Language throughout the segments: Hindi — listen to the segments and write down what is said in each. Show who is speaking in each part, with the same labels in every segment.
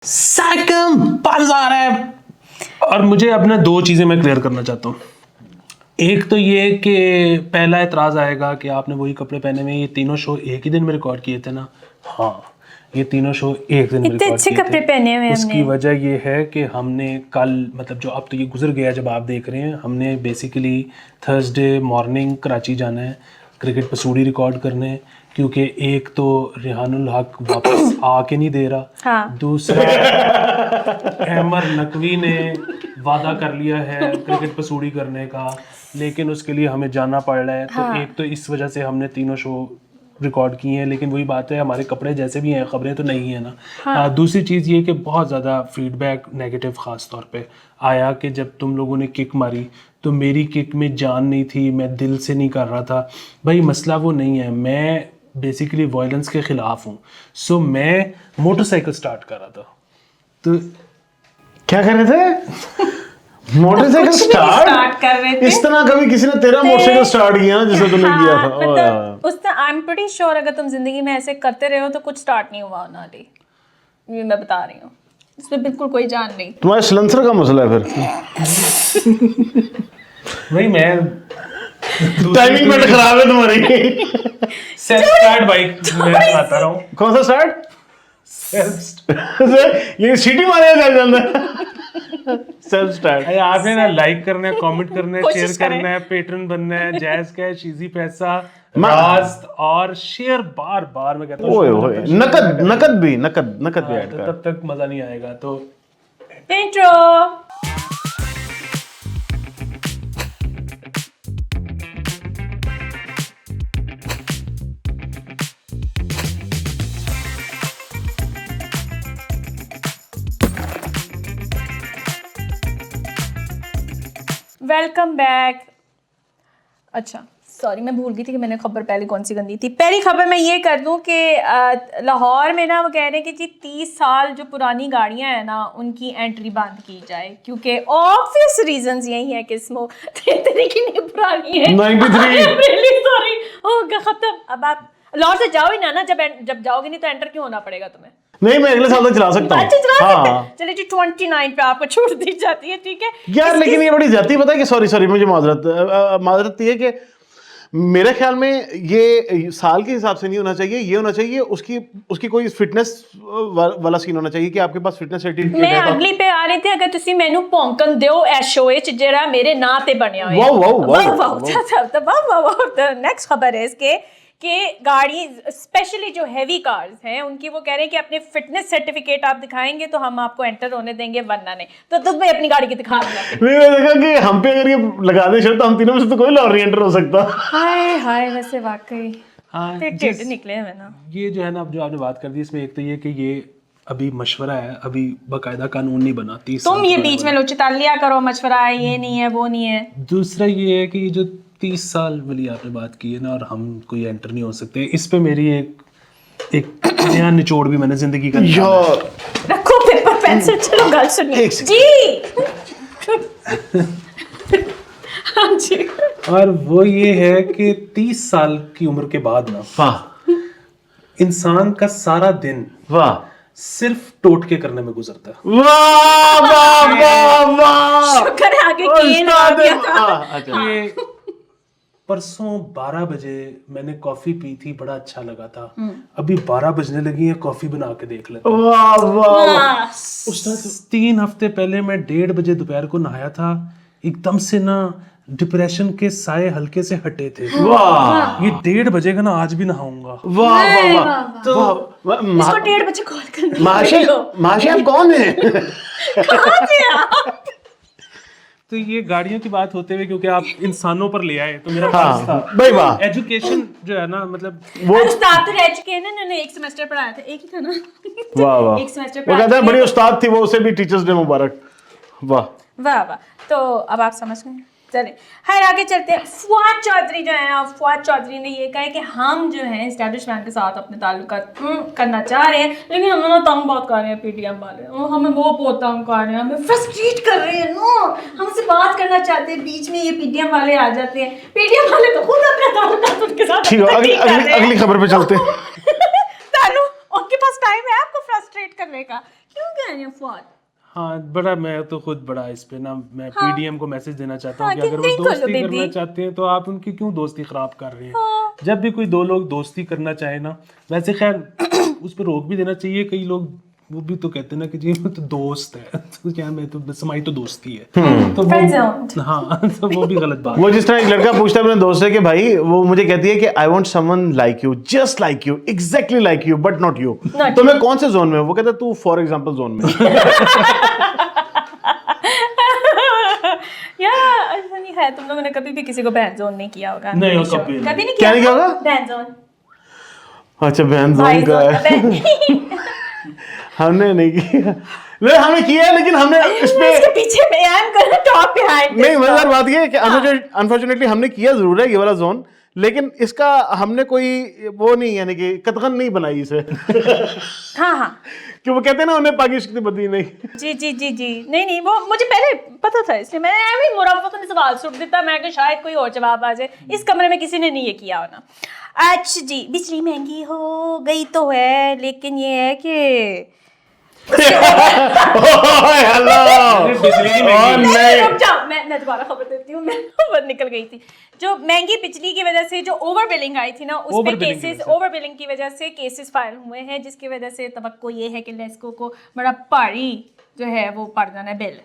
Speaker 1: साइकम 5,000 है। और मुझे अपना दो चीज़ें मैं क्लियर करना चाहता हूँ। एक तो ये कि पहला एतराज़ आएगा कि आपने वही कपड़े पहने में, ये तीनों शो एक ही दिन में रिकॉर्ड किए थे ना। हाँ, ये तीनों शो एक दिन में रिकॉर्ड
Speaker 2: अच्छे
Speaker 1: किए
Speaker 2: कपड़े
Speaker 1: थे।
Speaker 2: पहने हुए
Speaker 1: उसकी वजह ये है कि हमने कल, मतलब जो अब तो ये गुजर गया जब आप देख रहे हैं, हमने बेसिकली थर्सडे मॉर्निंग कराची जाना है क्रिकेट पसूड़ी रिकॉर्ड करने, क्योंकि एक तो रिहानुल हक वापस आके नहीं दे रहा।
Speaker 2: हाँ।
Speaker 1: दूसरा अहमर नकवी ने वादा कर लिया है क्रिकेट पसूड़ी करने का, लेकिन उसके लिए हमें जाना पड़ रहा है। तो एक तो इस वजह से हमने तीनों शो रिकॉर्ड किए हैं, लेकिन वही बात है, हमारे कपड़े जैसे भी हैं खबरें तो नहीं है ना। दूसरी चीज़ ये कि बहुत ज़्यादा फीडबैक नेगेटिव ख़ास तौर पे आया कि जब तुम लोगों ने किक मारी तो मेरी किक में जान नहीं थी, मैं दिल से नहीं कर रहा था। भाई मसला वो नहीं है, मैं बेसिकली वायलेंस के ख़िलाफ़ हूँ। सो मैं मोटरसाइकिल स्टार्ट कर रहा था। तो
Speaker 3: क्या कर रहे थे? मोटरसाइकिल स्टार्ट
Speaker 2: कर रहे थे।
Speaker 3: इस तरह कभी किसी ने तेरा मोटरसाइकिल स्टार्ट किया ना जैसे तुमने किया था?
Speaker 2: मतलब उस तरह आई एम प्रीटी श्योर अगर तुम जिंदगी में ऐसे करते रहे हो तो कुछ स्टार्ट नहीं हुआ होना। ये मैं बता रही हूँ, इसमें बिल्कुल कोई जान नहीं।
Speaker 3: तुम्हारे सिलेंसर का मसला है फिर।
Speaker 1: भाई मैं
Speaker 3: टाइमिंग बड़ा खराब है तुम्हारी।
Speaker 1: सेल्फ स्टार्ट बाइक मैं चलाता रहा हूँ।
Speaker 3: कौन सा स्टार्ट? ये सीटी मारे चल जाता है। Self start.
Speaker 1: अरे आपने ना लाइक करना है, कमेंट करना है,
Speaker 2: कोशिश
Speaker 1: शेयर करना है, पेट्रन बनना है, जैज़ का शीजी पैसा रास्त और शेयर बार बार मैं कहता हूँ।
Speaker 3: ओए ओए नकद भी ऐड
Speaker 1: तो
Speaker 3: कर।
Speaker 1: तब तक मजा नहीं आएगा। तो
Speaker 2: इंट्रो। Welcome back. अच्छा सॉरी, मैं भूल गई थी कि मैंने खबर पहले कौन सी गंदी थी। पहली खबर मैं ये कर दूं कि लाहौर में ना वो कह रहे हैं कि जी 30 साल जो पुरानी गाड़ियां हैं ना उनकी एंट्री बंद की जाए, क्योंकि ऑब्वियस रीजंस यही है कि स्मो तरीके नहीं पुरानी है। 93 सॉरी हो गया खत्म। अब आप लाहौर से जाओ ही ना, जब जाओगे नहीं तो एंटर क्यों होना पड़ेगा तुम्हें?
Speaker 3: नहीं, मैं अगले साल तक चला सकता हूँ।
Speaker 2: अच्छा चला सकते हैं। चलिए जी 29 पे आपको छूट दी जाती है, ठीक है
Speaker 3: यार। लेकिन ये बड़ी जाती पता है कि सॉरी मुझे माजरत ये कि मेरे ख्याल में ये साल के हिसाब से नहीं होना चाहिए। ये होना चाहिए उसकी कोई फिटनेस वाला सीन होना चाहिए कि आपके पास फिटनेस सर्टिफिकेट है।
Speaker 2: मैं अगली पे आ रही थी, अगर तुसी मैनू भौंकन दियो एशओए च जेड़ा मेरे नां ते बनया होया। वाह। नेक्स्ट खबर है इसके कि गाड़ी स्पेशली जो हैवी कार्स हैं उनकी वो कह रहे हैं कि अपने फिटनेस सर्टिफिकेट आप दिखाएंगे तो हम आपको एंटर होने देंगे, वरना नहीं। तो तुम भाई अपनी गाड़ी की दिखा देना।
Speaker 3: मैंने देखा कि हम पे अगर ये लगा दे शर्त, हम तीनों में से तो कोई लॉटरी एंटर हो सकता।
Speaker 2: हाय वैसे वाकई निकले हैं ना।
Speaker 1: ये जो है ना, अब जो आपने बात कर दी, इसमें एक तो ये कि ये अभी मशवरा है, अभी बाकायदा कानून नहीं बना। 30
Speaker 2: तुम ये बीच में लोचिता लिया करो, मशवरा है, ये नहीं है वो नहीं है।
Speaker 1: दूसरा ये है कि जो 30 साल वाली आपने बात की है ना, और हम कोई एंटर नहीं हो सकते, इस पे मेरी एक नया निचोड़ भी मैंने जिंदगी का
Speaker 2: रखो पेपर पेंसिल। चलो गल सुनिए जी। हाँ जी।
Speaker 1: और वो ये है कि 30 साल की उम्र के बाद ना,
Speaker 3: वाह,
Speaker 1: इंसान का सारा दिन
Speaker 3: वाह
Speaker 1: सिर्फ टोटके करने में गुजरता है।
Speaker 3: वाह वाह वाह वाह।
Speaker 2: शुक्र है आगे केन आ गया था।
Speaker 1: ये परसों 12 बजे मैंने कॉफी पी थी, बड़ा अच्छा लगा था। अभी 12 बजने लगी है, कॉफी बना के देख लेता हूं।
Speaker 3: वाह वाह।
Speaker 1: उस 3 हफ्ते पहले मैं 1:30 बजे दोपहर को नहाया था, एकदम से ना डिप्रेशन के साए हल्के से हटे थे।
Speaker 3: वाह,
Speaker 1: ये 1:30 बजे का ना आज भी नहाऊंगा।
Speaker 3: वाह वाह वाह। तो
Speaker 2: इसको 1:30 बजे कॉल करनी
Speaker 3: माशे आप कौन है?
Speaker 2: कहां से आप?
Speaker 1: तो ये गाड़ियों की बात होते हुए, क्योंकि आप इंसानों पर ले आए, तो मेरा फर्ज था।
Speaker 3: भाई वाह।
Speaker 1: एजुकेशन जो है ना, मतलब
Speaker 2: वो उस्ताद तो रह चुके हैं ना, एक सेमेस्टर पढ़ाया था, एक ही था ना।
Speaker 3: वाह वाह।
Speaker 2: एक सेमेस्टर
Speaker 3: वो कहते हैं बड़ी उस्ताद थी वो, उसे भी टीचर्स डे मुबारक। वाह
Speaker 2: वाह वाह। तो अब आप समझ गए। चले हाय आगे चलते हैं। फुआद चौधरी जो है ना, फुआद चौधरी ने ये कहा है कि हम जो है एस्टैब्लिशमेंट के साथ अपने ताल्लुकात करना चाह रहे हैं, लेकिन हमें ना तंग बहुत कर रहे हैं पीटीएम वाले, हमें वो बहुत तंग कर रहे हैं, हमें फ्रस्ट्रेट कर रहे हैं नो। हमसे बात करना चाहते हैं, बीच में ये पीटीएम वाले आ जाते हैं। पीटीएम वाले तो खुद अपने ताल्लुकात उनके साथ
Speaker 3: ठीक है, अगली खबर पे चलते हैं।
Speaker 2: तानु उनके पास टाइम है आपको फ्रस्ट्रेट ट्रेड करने का, क्यों कह रहे हैं फुआद?
Speaker 1: हाँ बड़ा, मैं तो खुद बड़ा इस पे ना, मैं पीडीएम को मैसेज देना चाहता हूँ
Speaker 2: हाँ,
Speaker 1: कि अगर वो
Speaker 2: नहीं करो
Speaker 1: दोस्ती
Speaker 2: बेबी।
Speaker 1: करना चाहते हैं तो आप उनकी क्यों दोस्ती खराब कर रहे हैं।
Speaker 2: हाँ।
Speaker 1: जब भी कोई दो लोग दोस्ती करना चाहे ना, वैसे खैर उस पर रोक भी देना चाहिए। कई लोग वो भी तो कहते हैं ना कि जी वो तो दोस्त है तो क्या, मैं तो बस हमारी तो दोस्ती है, तो
Speaker 2: Friend zoned.
Speaker 1: वो हाँ तो वो भी गलत बात है।
Speaker 3: वो जिस तरह एक लड़का पूछता है अपने दोस्त से कि भाई, वो मुझे कहती है कि I want someone like you, just like you, exactly like you, but not you.
Speaker 2: Not
Speaker 3: तो मैं कौन से जोन में हूं? वो कहता है तू फॉर एग्जांपल जोन में।
Speaker 2: यार ऐसा नहीं है, तुम लोगों ने कभी भी किसी को बहन जोन नहीं किया होगा।
Speaker 1: नहीं,
Speaker 2: I'm sure.
Speaker 1: कभी नहीं।
Speaker 2: कभी नहीं
Speaker 3: क्या
Speaker 2: किया
Speaker 3: नहीं किया होगा?
Speaker 2: बहन जोन,
Speaker 3: अच्छा, बहन
Speaker 2: भाई
Speaker 3: जोन का
Speaker 2: जोन,
Speaker 3: है।
Speaker 2: बहन।
Speaker 3: हमने नहीं किया, नहीं हमने किया है, लेकिन हमने इस पे
Speaker 2: इसके पीछे मैं I am gonna talk behind.
Speaker 3: नहीं, मजेदार बात ये है कि अनफॉर्चुनेटली हमने किया जरूर है ये वाला जोन, लेकिन इसका हमने कोई वो नहीं, यानी कि कतगन नहीं बनाई इसे।
Speaker 2: हाँ हाँ
Speaker 3: कि वो कहते हैं ना, उन्हें पाकिस्तान बदी नहीं।
Speaker 2: जी जी जी जी, नहीं नहीं, वो मुझे पहले पता था, इसलिए मैंने एवरी मुराफत ने सवाल सुन देता, मैं कि शायद कोई और जवाब आ जाए। इस कमरे में किसी ने नहीं ये किया होना। अच्छा जी, बिजली महंगी हो गई तो है, लेकिन ये है कि
Speaker 1: बिजली की महंगी।
Speaker 3: नहीं,
Speaker 2: रुक जाओ, मैं दोबारा खबर देती हूँ, मैं खबर निकल गई थी। जो महंगी बिजली की वजह से जो ओवर बिलिंग आई थी ना, उस पे
Speaker 1: Overbilling की
Speaker 2: केसेस,
Speaker 1: वजह से।
Speaker 2: ओवर बिलिंग की वजह से केसेस फाइल हुए हैं, जिसकी वजह से तवक्को ये है कि लेस्को को बड़ा भारी जो है वो पड़ जाना है बिल।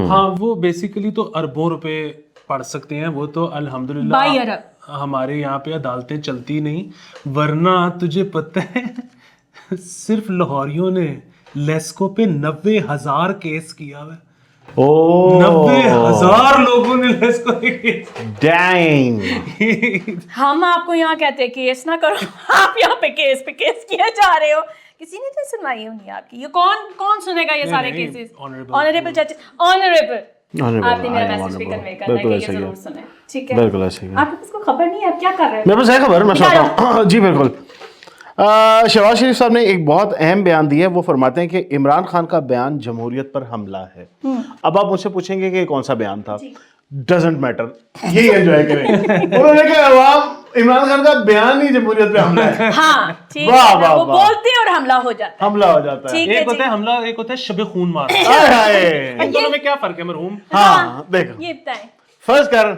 Speaker 1: हाँ वो बेसिकली तो अरबों रुपए पढ़ सकते हैं, वो तो अल्हम्दुलिल्लाह
Speaker 2: बाई अरब।
Speaker 1: हमारे यहाँ पे अदालतें चलती नहीं, वरना तुझे पता है सिर्फ लाहौरियों ने लेस्को पे 90,000 केस किया हुआ है।
Speaker 3: ओ
Speaker 1: 90,000 लोगों ने लेस्को पे केस
Speaker 3: डैंग।
Speaker 2: हम आपको यहाँ कहते हैं केस ना करो, आप यहाँ पे केस किए जा रहे हो। किसी ने तो सुनवाई होनी आपकी, ये कौन सुनेगा ये सारे
Speaker 1: नहीं,
Speaker 2: केसेस?
Speaker 1: honorable
Speaker 2: ऑनरेबल जजेस, ऑनरेबल
Speaker 3: Honorable,
Speaker 2: आपने मेरा
Speaker 3: I am
Speaker 2: मैसेज भी
Speaker 3: honorable.
Speaker 2: कन्वे करना है कि
Speaker 3: बिल्कुल
Speaker 2: ये
Speaker 3: ऐसे ही
Speaker 2: जरूर
Speaker 3: है।
Speaker 2: सुने, ठीक है?
Speaker 3: बिल्कुल ऐसे ही है।
Speaker 2: आपको किसको खबर नहीं है आप क्या कर रहे हो?
Speaker 3: मेरे पास है खबर, मैं सुनाता हूँ। जी बिल्कुल। शहबाज शरीफ साहब ने एक बहुत अहम बयान दिया है। वो फरमाते हैं कि इमरान खान का बयान जमहूरियत पर हमला है। अब आप मुझसे पूछेंगे कि कौन सा बयान था? डजंट मैटर, यही एंजॉय करें। उन्होंने कहा अवाम, इमरान खान का बयान ही जमहूरियत पे हमला है।
Speaker 2: हाँ ठीक
Speaker 3: वाह,
Speaker 2: है,
Speaker 3: वाह,
Speaker 2: वो
Speaker 3: वाह।
Speaker 2: बोलते हैं और हमला हो जाता है।
Speaker 3: हमला हो जाता है।
Speaker 2: ठीक है
Speaker 1: एक होता
Speaker 2: जी,
Speaker 1: है हमला, एक होता है शबे खून मार।
Speaker 3: हाय हाय।
Speaker 1: इन दोनों में क्या फर्क है मरहूम?
Speaker 3: हाँ देखो,
Speaker 2: ये बताएं।
Speaker 3: फर्ज कर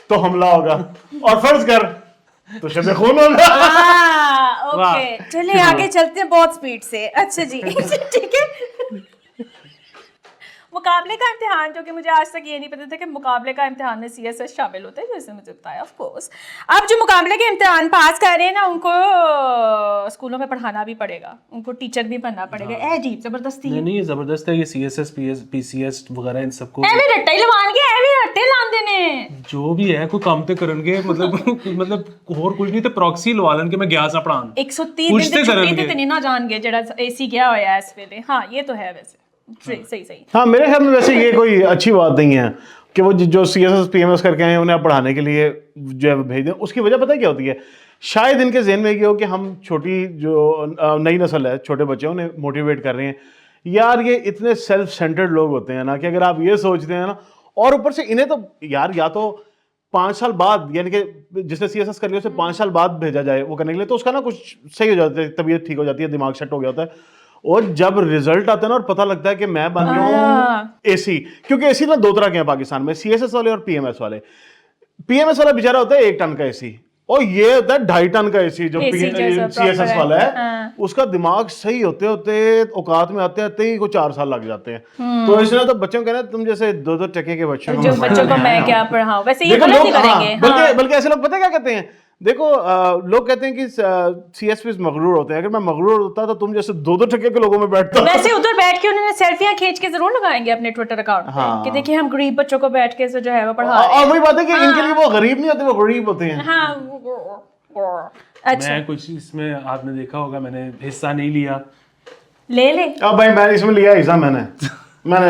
Speaker 3: तो हमला होगा, और फर्ज कर तो शबे खून होगा।
Speaker 2: हाँ,
Speaker 1: वाह।
Speaker 2: ओके, चलिए आगे चलते हैं बहुत स्पीड से। अच्छा जी ठीक है। मुकाबले का इम्तिहान, जो कि मुझे आज तक ये नहीं पता था कि मुकाबले का इम्तिहान में सीएसएस शामिल होता है, जैसे मुझे बताया। ऑफ कोर्स अब जो मुकाबले के इम्तिहान पास कर रहे हैं ना, उनको स्कूलों में पढ़ाना भी पड़ेगा, उनको टीचर भी बनना पड़ेगा। ए जी जबरदस्ती
Speaker 1: नहीं नहीं, ये जबरदस्त है। ये सीएसएस पीसीएस वगैरह इन सबको
Speaker 2: एवे रट्टे लवान के एवे रट्टे लांदे ने।
Speaker 1: जो भी है कोई काम ते करनगे, मतलब और कुछ नहीं ते प्रॉक्सी लवा लन के मैं गया सा पढ़ान
Speaker 2: 130
Speaker 1: कुछ
Speaker 2: दिन
Speaker 1: ते
Speaker 2: ਦੀ ਛੁੱਟੀ
Speaker 1: ਕਰਨਗੇ।
Speaker 2: ਤੇ ਨਹੀਂ ਨਾ ਜਾਣਗੇ ਜਿਹੜਾ एसी गया होया है इस वेले। हाँ ये तो है वैसे, सही।
Speaker 3: हाँ, मेरे ख्याल में वैसे ये कोई अच्छी बात नहीं है कि वो जो सीएसएस पीएमएस करके आए हैं उन्हें आप पढ़ाने के लिए जो है भेज दें। उसकी वजह पता है क्या होती है? शायद इनके जहन में ये हो कि हम छोटी जो नई नस्ल है, छोटे बच्चे हैं, उन्हें मोटिवेट कर रहे हैं। यार ये इतने सेल्फ सेंटर्ड लोग होते हैं ना कि अगर आप ये सोचते हैं ना, और ऊपर से इन्हें तो यार या तो 5 साल बाद, यानी कि जिसने सीएसएस कर लिया उसे 5 साल बाद भेजा जाए वो करने के लिए, तो उसका ना कुछ सही हो जाता है, तबीयत ठीक हो जाती है, दिमाग सेट हो गया होता है। और जब रिजल्ट आता है ना और पता लगता है कि मैं बन गया हूँ एसी, क्योंकि एसी ना 2 तरह के हैं पाकिस्तान में, सीएसएस वाले और पीएमएस वाले। पीएमएस वाला बेचारा होता है 1 टन का एसी, और ये होता है 2.5 टन का एसी जो
Speaker 2: AC जैसा
Speaker 3: सीएसएस
Speaker 2: proper
Speaker 3: वाला
Speaker 2: है।
Speaker 3: है।
Speaker 2: हाँ।
Speaker 3: उसका दिमाग सही होते होते औकात में आते आते ही को 4 साल लग जाते हैं। तो इसलिए तो बच्चों को कहना तुम जैसे 2-2 टके के बच्चों को
Speaker 2: जो बच्चों को मैं क्या पढ़ाऊं, वैसे ये
Speaker 3: देखो
Speaker 2: गलत
Speaker 3: लोग,
Speaker 2: ही करेंगे।
Speaker 3: हाँ, बल्कि ऐसे लोग पता है क्या कहते हैं? देखो लोग कहते हैं कि सीएसपी मगरूर होते हैं। अगर मैं मगरूर होता तो तुम जैसे 2-2 टके के लोगों में बैठता।
Speaker 2: वैसे उधर बैठ के उन्होंने सेल्फियां खींच के जरूर लगाएंगे अपने ट्विटर अकाउंट पे
Speaker 3: हाँ।
Speaker 2: कि देखिए हम गरीब बच्चों को बैठ के जो है वो पढ़ा रहे
Speaker 3: और वही बात है कि इनके लिए वो गरीब नहीं होते, वो गरीब होते हैं।
Speaker 2: हैं। हाँ अच्छा,
Speaker 1: मैं कुछ इसमें आपने देखा होगा, मैंने हिस्सा नहीं लिया।
Speaker 2: ले
Speaker 3: अब भाई मैंने इसमें लिया हिस्सा, मैंने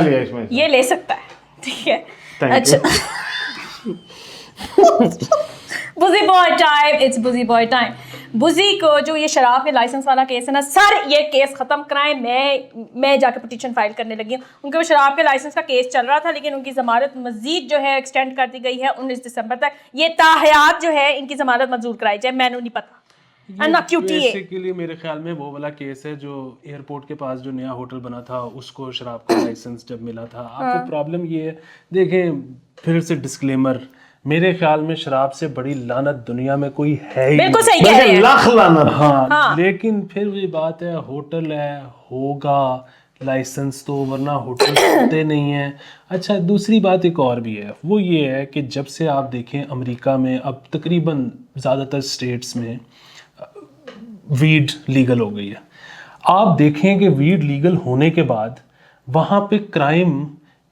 Speaker 3: लिया इसमें हिस्सा।
Speaker 2: ये ले सकता है, ठीक है।
Speaker 3: Thank
Speaker 2: अच्छा Bujji boy time, it's Bujji boy time. Bujji को जो ये शराब के लाइसेंस वाला केस है ना सर, ये केस खत्म कराएं। मैं जाकर पिटीशन फाइल करने लगी हूँ। उनके वो शराब के लाइसेंस का केस चल रहा था, लेकिन उनकी जमानत मजीद जो है एक्सटेंड कर दी गई है 19 दिसंबर तक। ये ताहयात जो है इनकी जमानत मंजूर कराई जाए, मैंने नहीं पता। अन्ना क्यूटी है।
Speaker 1: बेसिकली मेरे ख्याल में वो वाला केस है जो एयरपोर्ट के पास जो नया होटल बना था उसको शराब का लाइसेंस जब मिला था। आपको प्रॉब्लम ये है, देखें फिर से डिस्क्लेमर, मेरे ख्याल में शराब से बड़ी लानत दुनिया में कोई है ही
Speaker 2: बिल्कुल
Speaker 1: नहीं।
Speaker 2: सही कह रहे
Speaker 3: बल्कि
Speaker 2: हैं।
Speaker 3: लाख लानत।
Speaker 1: हाँ, लेकिन फिर भी बात है, होटल है, होगा लाइसेंस तो, वरना होटल होते नहीं है। अच्छा, दूसरी बात एक और भी है, वो ये है कि जब से आप देखें अमेरिका में अब तकरीबन ज़्यादातर स्टेट्स में वीड लीगल हो गई है। आप देखें कि वीड लीगल होने के बाद वहाँ पे क्राइम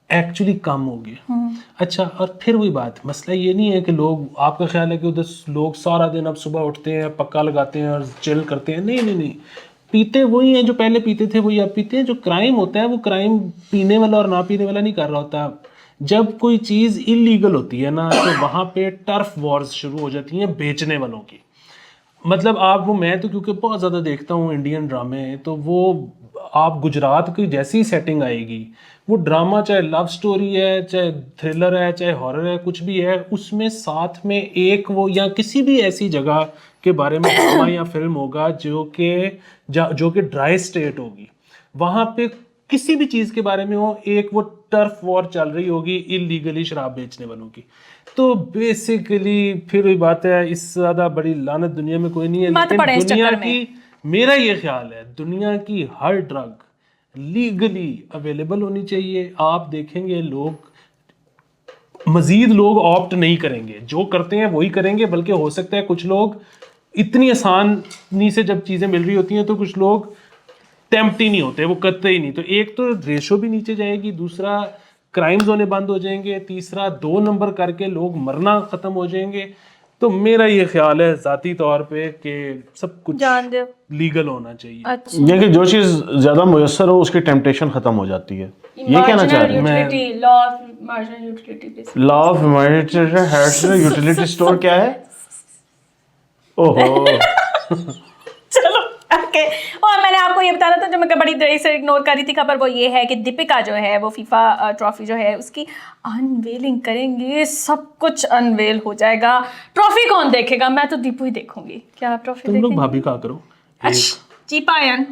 Speaker 1: एक्चुअली कम हो गया। अच्छा, और फिर वही बात, मसला ये नहीं है कि लोग, आपका ख्याल है कि उधर लोग सारा दिन अब सुबह उठते हैं, पक्का लगाते हैं और चिल करते हैं, नहीं नहीं नहीं, पीते वही हैं जो पहले पीते थे, वही अब पीते हैं। जो क्राइम होता है वो क्राइम पीने वाला और ना पीने वाला नहीं कर रहा होता। जब कोई चीज़ इलीगल होती है ना, तो वहाँ पे टर्फ वॉर्स शुरू हो जाती हैं बेचने वालों की। मतलब आप वो, मैं तो क्योंकि बहुत ज़्यादा देखता हूँ इंडियन ड्रामे, तो वो आप गुजरात की जैसी सेटिंग आएगी, वो ड्रामा चाहे लव स्टोरी है, चाहे थ्रिलर है, चाहे हॉरर है, कुछ भी है, उसमें साथ में एक वो, या किसी भी ऐसी जगह के बारे में ड्रामा या फिल्म होगा जो कि ड्राई स्टेट होगी, वहाँ पे किसी भी चीज़ के बारे में हो, एक वो टर्फ वॉर चल रही होगी इलीगली शराब बेचने वालों की। तो बेसिकली फिर वही बात है, इस ज़्यादा बड़ी लानत दुनिया में कोई नहीं है।
Speaker 2: मत पड़े इस
Speaker 1: दुनिया
Speaker 2: चक्कर में।
Speaker 1: की, मेरा ये ख्याल है, दुनिया की हर ड्रग लीगली अवेलेबल होनी चाहिए। आप देखेंगे मजीद लोग ऑप्ट नहीं करेंगे, जो करते हैं वही करेंगे, बल्कि हो सकता है कुछ लोग इतनी आसानी से जब चीज़ें मिल रही होती हैं तो कुछ लोग टेम्प्ट ही नहीं होते, वो करते ही नहीं। तो एक तो रेशो भी नीचे जाएगी, दूसरा क्राइम्स होने बंद हो जाएंगे, तीसरा 2 नंबर करके लोग मरना ख़त्म हो जाएंगे। तो मेरा ये ख्याल है ज़ाती तौर पे कि सब कुछ
Speaker 2: जान दो।
Speaker 1: लीगल होना चाहिए।
Speaker 2: अच्छा,
Speaker 3: ये कि जो चीज़ ज़्यादा मुयस्सर हो उसकी टेम्पटेशन ख़त्म हो जाती है, ये कहना चाह रहे हैं।
Speaker 2: Law of marginal utility.
Speaker 3: Law of utility store क्या है? ओहो
Speaker 2: चलो ओके। और मैंने आपको ये बताया था जो मैं बड़ी देर से इग्नोर कर रही थी खबर, वो ये है कि दीपिका जो है वो फीफा ट्रॉफी जो है उसकी अनवेलिंग करेंगे, सब कुछ अनवेल हो जाएगा। ट्रॉफी कौन देखेगा? मैं तो दीपू ही देखूंगी। क्या आप ट्रॉफी
Speaker 1: तुम लोग
Speaker 2: देखेंगे?
Speaker 1: भाभी का करो।
Speaker 2: जी पायन।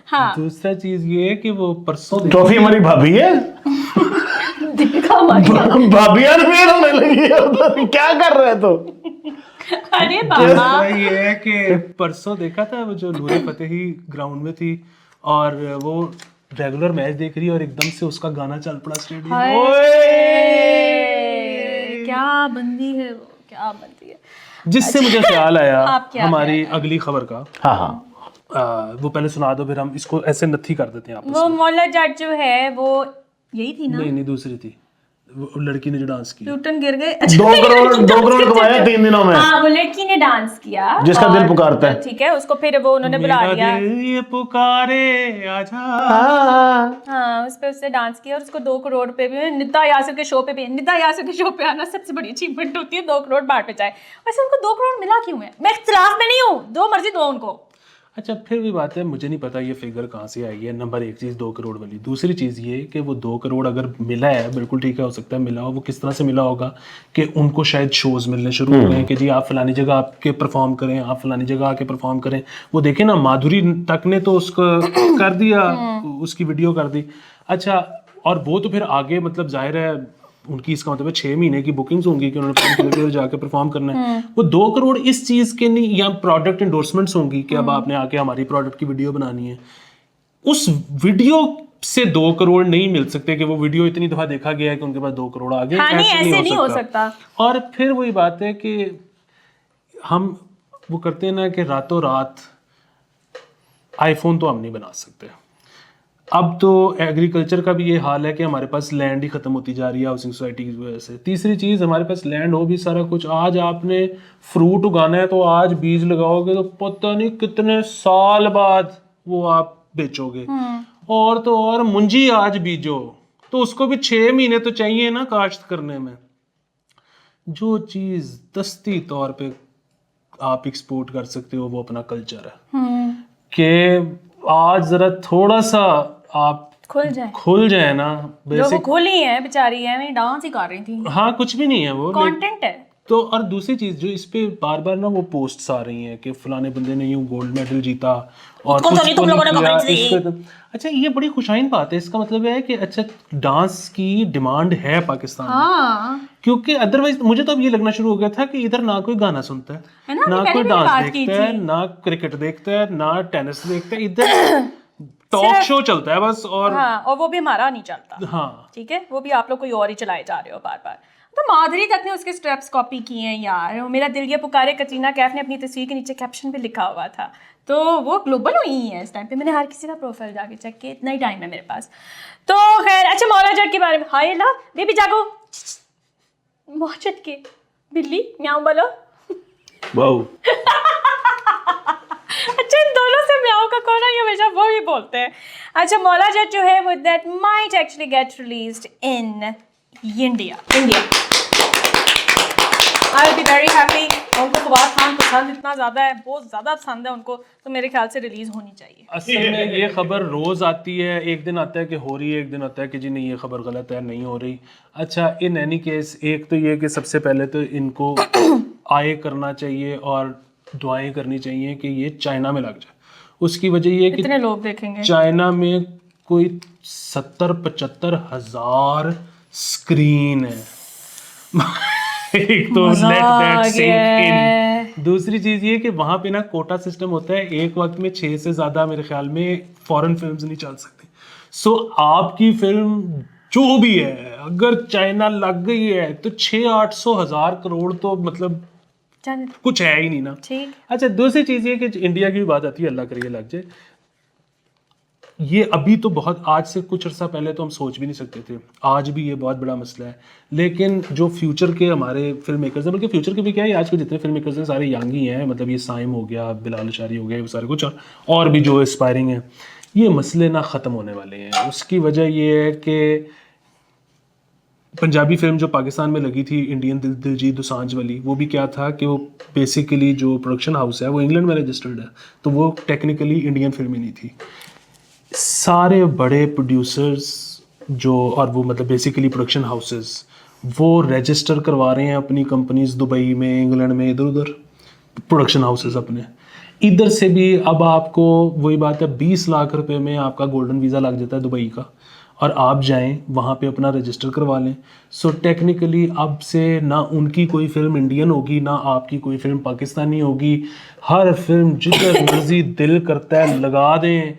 Speaker 2: हाँ।
Speaker 1: दूसरा चीज ये है कि वो परसों
Speaker 3: ट्रॉफी हमारी भाभी है,
Speaker 2: दीपिका हमारी
Speaker 3: भाभी यार फेल होने लगी है उधर, क्या कर रहे हैं तो?
Speaker 2: अरे बाबा,
Speaker 1: ये है कि परसों देखा था वो जो नूरे फतेही ग्राउंड में थी और वो रेगुलर मैच देख रही है और एकदम से उसका गाना चल पड़ा स्टेडियम में।
Speaker 2: क्या बंदी है वो, क्या बंदी है।
Speaker 1: जिससे मुझे ख्याल आया
Speaker 2: आप क्या
Speaker 1: हमारी अगली खबर का।
Speaker 3: हाँ हाँ,
Speaker 1: वो पहले सुना दो, फिर हम इसको ऐसे नथी कर देते हैं आपस
Speaker 2: वो
Speaker 1: में।
Speaker 2: मौला जट जो है वो यही थी ना?
Speaker 1: नहीं नहीं, दूसरी थी, वो लड़की ने जो डांस किया।
Speaker 2: न्यूटन गिर गए।
Speaker 3: 2 करोड़ कमाया 3 दिनों में,
Speaker 2: हाँ, वो लड़की ने डांस किया
Speaker 3: जिसका
Speaker 2: और-
Speaker 3: दिल पुकारता है।
Speaker 2: ठीक है, उसको फिर वो उन्होंने बुला
Speaker 1: मेरा
Speaker 2: लिया।
Speaker 1: दिल ये पुकारे आजा।
Speaker 2: हाँ, उस पे उससे डांस किया और उसको 2 करोड़ पे भी, निदा यासिर के शो पे भी, निदा यासिर के शो पे आना सबसे बड़ी अचीवमेंट होती है, 2 करोड़ बांट पे जाए। वैसे उनको 2 करोड़ मिला क्यों है? मैं इख्तिलाफ में नहीं हूँ, जो मर्जी दो उनको।
Speaker 1: अच्छा, फिर भी बात है, मुझे नहीं पता ये फिगर कहाँ से आई है। नंबर 1 चीज़ 2 करोड़ वाली। दूसरी चीज़ ये कि वो 2 करोड़ अगर मिला है, बिल्कुल ठीक है, हो सकता है मिला हो। वो किस तरह से मिला होगा कि उनको शायद शोज़ मिलने शुरू हो गए कि जी आप फलानी जगह आपके परफॉर्म करें, आप फलानी जगह आके परफॉर्म करें। वो देखे ना, माधुरी तक ने तो उसको कर दिया, उसकी वीडियो कर दी। अच्छा, और वो तो फिर आगे, मतलब जाहिर है उनकी, इसका मतलब 6 महीने की बुकिंग्स होंगी कि उन्होंने जाके परफॉर्म करना है। वो 2 करोड़ इस चीज़ के नहीं, या प्रोडक्ट इंडोर्समेंट्स होंगी कि अब आपने आके हमारी प्रोडक्ट की वीडियो बनानी है। उस वीडियो से 2 करोड़ नहीं मिल सकते कि वो वीडियो इतनी दफ़ा देखा गया है कि उनके पास 2 करोड़ आ गए।
Speaker 2: हाँ, नहीं, ऐसे नहीं हो सकता।
Speaker 1: और फिर वही बात है कि हम वो करते हैं ना कि रातों रात आईफोन तो हम नहीं बना सकते। अब तो एग्रीकल्चर का भी ये हाल है कि हमारे पास लैंड ही ख़त्म होती जा रही है हाउसिंग सोसाइटी की वजह से। तीसरी चीज़, हमारे पास लैंड हो भी सारा कुछ, आज आपने फ्रूट उगाना है तो आज बीज लगाओगे तो पता नहीं कितने साल बाद वो आप बेचोगे। और तो और मुंजी आज बीजो तो उसको भी 6 महीने तो चाहिए ना काश्त करने में। जो चीज़ दस्ती तौर पे आप एक्सपोर्ट कर सकते हो वो अपना कल्चर है कि आज ज़रा थोड़ा सा आप खुल जाए ना।
Speaker 2: जो वो खुली है बेचारी है, मैं डांस ही कर रही थी।
Speaker 1: हाँ, कुछ भी नहीं है वो,
Speaker 2: कंटेंट है।
Speaker 1: तो और दूसरी चीज जो इस पे बार बार ना वो पोस्ट्स आ रही हैं कि फलाने बंदे ने यूं गोल्ड मेडल जीता और
Speaker 2: उसको तो
Speaker 1: कुछ
Speaker 2: नहीं
Speaker 1: को
Speaker 2: तुम
Speaker 1: नहीं
Speaker 2: लोगों ने
Speaker 1: किया,
Speaker 2: comments दिए।
Speaker 1: इसको अच्छा ये बड़ी खुशाइन बात है। इसका मतलब है कि अच्छा डांस की डिमांड है पाकिस्तान में,
Speaker 2: हाँ
Speaker 1: क्योंकि अदरवाइज मुझे तो अब ये लगना शुरू हो गया था कि इधर ना कोई गाना सुनता है,
Speaker 2: है ना,
Speaker 1: ना
Speaker 2: हमने
Speaker 1: कोई
Speaker 2: पहले भी
Speaker 1: डांस
Speaker 2: बात की
Speaker 1: देखता है,
Speaker 2: थी।
Speaker 1: ना क्रिकेट देखता है, ना टेनिस देखता है, इधर टॉक शो चलता है बस। और
Speaker 2: हाँ, और वो भी हमारा नहीं चलता,
Speaker 1: हाँ
Speaker 2: ठीक है, वो भी आप लोग कोई और ही चलाए जा रहे हो बार बार। तो माधुरी तक ने उसके स्टेप्स कॉपी किए हैं यार। वो मेरा दिल ये पुकारे कटरीना कैफ ने अपनी तस्वीर के नीचे कैप्शन भी लिखा हुआ था। तो वो ग्लोबल हुई है इस टाइम पे। मैंने हर किसी का प्रोफाइल जाके चेक किया, इतना ही टाइम है मेरे पास। तो खैर, अच्छा मौला जट के बारे में, हाय ला बेबी जागो, मौजद के बिल्ली म्याऊं बोलो।
Speaker 3: वाओ
Speaker 2: अच्छा, इन दोनों से म्याऊं का कौन है, ये हमेशा वो ही बोलते हैं। अच्छा, मौला जट जो है वो that might actually get released in India. I will be very happy. उनको फवाद खान पसंद इतना ज़्यादा है, बहुत ज़्यादा पसंद है उनको, तो मेरे ख्याल से रिलीज़ होनी चाहिए।
Speaker 1: असल में ये खबर रोज आती है, एक दिन आता है कि हो रही है, एक दिन आता है कि जी नहीं ये खबर गलत है, नहीं हो रही। अच्छा, इन एनी केस एक तो ये कि सबसे पहले तो इनको आए करना चाहिए और दुआएं करनी चाहिए कि ये चाइना में लग जाए। उसकी वजह ये है कि
Speaker 2: कितने लोग देखेंगे?
Speaker 1: चाइना में कोई 70-75 हजार स्क्रीन है। एक तो लेट दैट सिंक इन। दूसरी चीज ये कि वहां पे ना कोटा सिस्टम होता है, एक वक्त में 6 से ज्यादा मेरे ख्याल में फॉरेन फिल्म्स नहीं चल सकती। सो आपकी फिल्म जो भी है अगर चाइना लग गई है तो 600-800 हजार करोड़ तो मतलब
Speaker 2: जाने
Speaker 1: कुछ है ही नहीं ना।
Speaker 2: ठीक।
Speaker 1: अच्छा, दूसरी चीज ये कि इंडिया की भी बात आती है, अल्लाह करे लग जाए। ये अभी तो बहुत, आज से कुछ अर्सा पहले तो हम सोच भी नहीं सकते थे, आज भी ये बहुत बड़ा मसला है। लेकिन जो फ्यूचर के हमारे फिल्म मेकर्स हैं, बल्कि फ्यूचर के भी क्या है, आज के जितने फिल्म मेकर्स हैं सारे यंग ही हैं। मतलब ये साइम हो गया, बिलाल अशारी हो गया, ये सारे कुछ और भी जो एस्पायरिंग हैं, ये मसले ना ख़त्म होने वाले हैं। उसकी वजह ये है कि पंजाबी फिल्म जो पाकिस्तान में लगी थी, इंडियन दिलजीत दोसांझ वाली, वो भी क्या था कि वो बेसिकली जो प्रोडक्शन हाउस है वो इंग्लैंड में रजिस्टर्ड है, तो वो टेक्निकली इंडियन फिल्म ही नहीं थी। सारे बड़े प्रोड्यूसर्स जो, और वो मतलब बेसिकली प्रोडक्शन हाउसेस, वो रजिस्टर करवा रहे हैं अपनी कंपनीज दुबई में, इंग्लैंड में, इधर उधर प्रोडक्शन हाउसेस अपने। इधर से भी अब आपको वही बात है, 20 लाख रुपए में आपका गोल्डन वीज़ा लग जाता है दुबई का, और आप जाएं वहाँ पे अपना रजिस्टर करवा लें। सो टेक्निकली अब से ना उनकी कोई फिल्म इंडियन होगी, ना आपकी कोई फिल्म पाकिस्तानी होगी। हर फिल्म जिधर मर्जी दिल करता है लगा दें,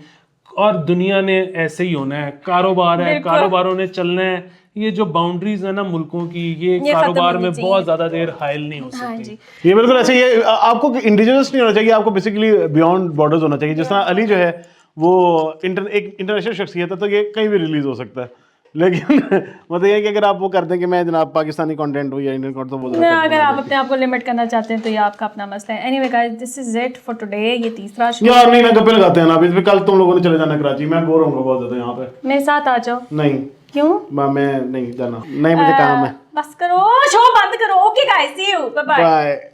Speaker 1: और दुनिया ने ऐसे ही होना है। कारोबार है, कारोबारों ने चलना है। ये जो बाउंड्रीज है ना मुल्कों की, ये
Speaker 2: खत्म
Speaker 1: कारोबार
Speaker 2: होनी
Speaker 1: में
Speaker 2: चाहिए।
Speaker 1: बहुत ज़्यादा देर हायल नहीं हो
Speaker 2: हाँ
Speaker 1: सकती।
Speaker 2: जी।
Speaker 3: ये बिल्कुल ऐसे ही है। आपको इंडिजिनस नहीं होना चाहिए, आपको बेसिकली बियॉन्ड बॉर्डर्स होना चाहिए। जिस तरह अली जो है वो एक इंटरनेशनल शख्सियत है, तो ये कहीं भी रिलीज हो सकता है। लेकिन मतलब ये है कि अगर आप वो करते हैं कि मैं जनाब पाकिस्तानी कंटेंट हूँ या इंडियन कंटेंट, तो वो
Speaker 2: मैं, अगर आप अपने आप को लिमिट करना चाहते हैं तो ये आपका अपना मसला है। Anyway guys, this is it for today. ये तीसरा शो
Speaker 3: यार नहीं ना, गप्पे लगाते हैं ना। अभी कल तुम लोगों ने चले जाना कराची, मैं बोर होऊंगा बहुत ज्यादा यहाँ पे।
Speaker 2: मेरे साथ आ जाओ।
Speaker 3: नहीं
Speaker 2: क्यों?
Speaker 3: मैं नहीं जाना, नहीं मुझे काम है।
Speaker 2: बस करो, शो बंद करो। Okay guys, see you, bye bye.
Speaker 3: Bye.